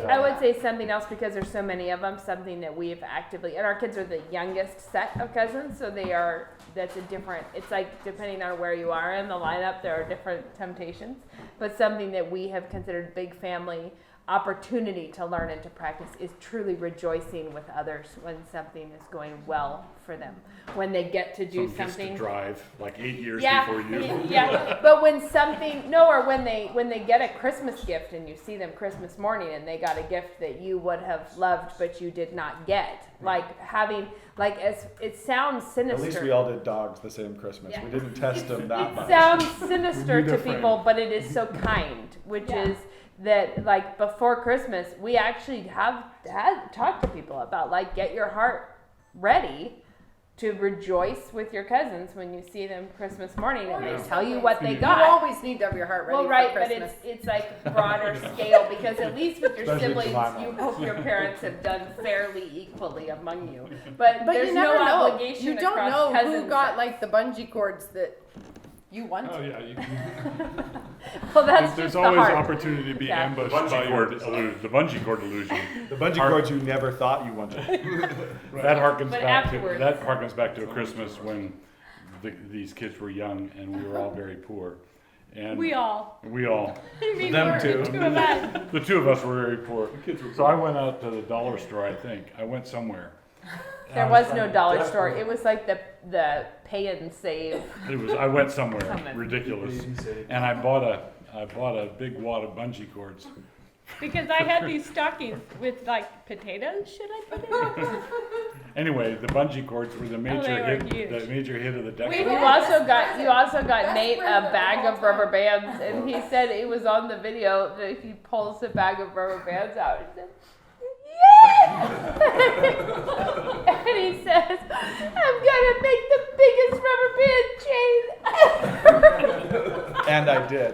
I would say something else, because there's so many of them, something that we've actively, and our kids are the youngest set of cousins, so that's a different, it's like depending on where you are in the lineup, there are different temptations, but something that we have considered big family opportunity to learn and to practice is truly rejoicing with others when something is going well for them, when they get to do something. Gets to drive like 8 years before you. Yeah, but when when they get a Christmas gift and you see them Christmas morning and they got a gift that you would have loved but you did not get, it sounds sinister. At least we all did dogs the same Christmas. Yeah. We didn't test them that much. It sounds sinister to people, but it is so kind, which is that, like, before Christmas, we actually have talked to people about, like, get your heart ready to rejoice with your cousins when you see them Christmas morning and they tell you what they got. You always need to have your heart ready for Christmas. But it's like broader scale, because at least with your siblings, you hope your parents have done fairly equally among you. But there's you never no know. obligation. You don't know who got like the bungee cords that you wanted. Oh yeah, well, that's there's always opportunity to be ambushed by the bungee cord illusion. The bungee cords you never thought you wanted. That harkens back to a Christmas when these kids were young and we were all very poor. And we all. You mean them too. The two of us were very poor. So I went out to the dollar store. I went somewhere. There was no dollar store. It was like the pay and save. I went somewhere ridiculous, and I bought a big wad of bungee cords. Because I had these stockings with like potatoes. Should I put in? Anyway, the bungee cords were the major hit of the decade. You also got Nate a bag of rubber bands, and he said it was on the video that he pulls the bag of rubber bands out. He said, "Yeah!" And he says, "I'm gonna make the biggest rubber band chain." And I did.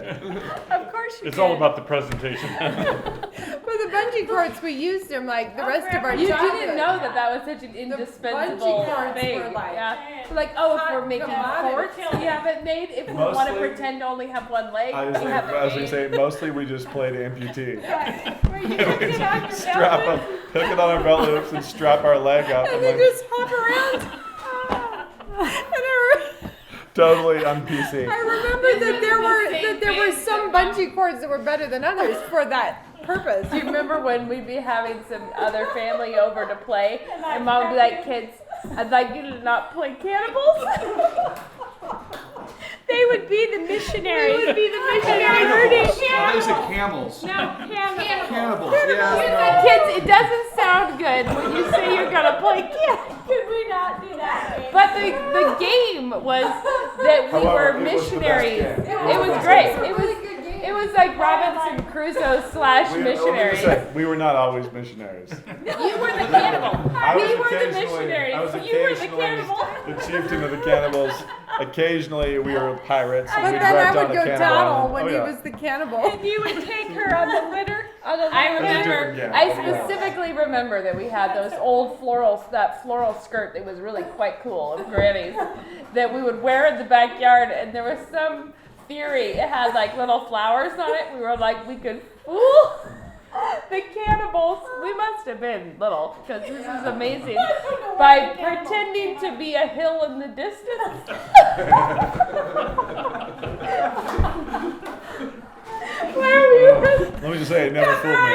Of course you It's did. all about the presentation. For the bungee cords, we used them like the rest of our You childhood. didn't know that was such an indispensable thing. Were like, if we're making forts, we have it made. If we want to pretend to only have one leg, I was going to say, mostly we just played amputee. Where you took it on your Strap up, hook it on our belt loops and strap our leg up. And then just hop around. Totally on PC. I remember that there were some bungee cords that were better than others for that purpose. Do you remember when we'd be having some other family over to play, and Mom would be like, "Kids, I'd like you to not play Cannibals." They would be the missionaries. We would be the missionaries. They said camels. No, Cannibals. Cannibals. He's like, "Kids, it doesn't sound good when you say you're gonna play Cannibals." Could we not do that? But the game was that we were missionaries. It was great. It was like Robinson Crusoe / missionaries. We were not always missionaries. You were the cannibal. We were the missionaries. You were the cannibal. The chieftain of the cannibals. Occasionally we were pirates. But we'd then drive I down would to go Cannibal Donald Island. when Oh, he yeah. was the cannibal. And you would take her on the litter. I remember. Yeah. I specifically remember that we had those old floral skirt that was really quite cool of Granny's that we would wear in the backyard, and there was some theory it had like little flowers on it. We were like, we could fool the cannibals. We must have been little, because this is amazing. By pretending to be a hill in the distance. Where were you? Let me just say, it never fooled me.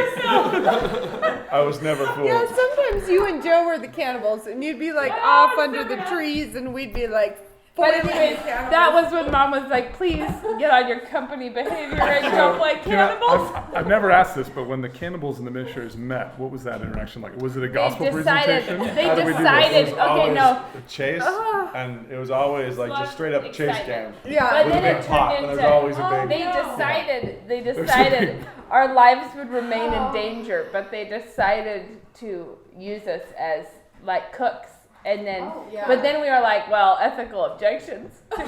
I was never fooled. Yeah, sometimes you and Joe were the cannibals, and you'd be like off under the trees, and we'd be like. But anyways, that was when Mom was like, "Please get on your company behavior and don't play Cannibals." I've never asked this, but when the Cannibals and the missionaries met, what was that interaction like? Was it a gospel presentation? They How did we do this? decided. It was Okay, always no. a chase, and it was always like just straight up chase Excitement. game. Yeah. But With a then big it pot, turned and into. there's always a big. They decided our lives would remain in danger, but they decided to use us as like cooks. And then, but then we were like, well, ethical objections. So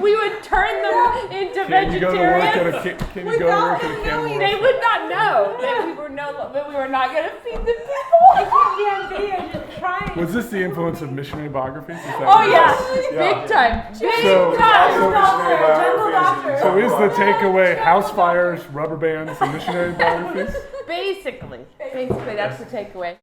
we would turn them into Can you go to work at vegetarians. a cannibal? They would not know that we were not going to feed the people. Yeah, they are trying Was this the influence of missionary biographies? Is that Oh yeah, Yeah. big time, big So- time. So is the takeaway house fires, rubber bands, and missionary biographies? Basically, that's the takeaway.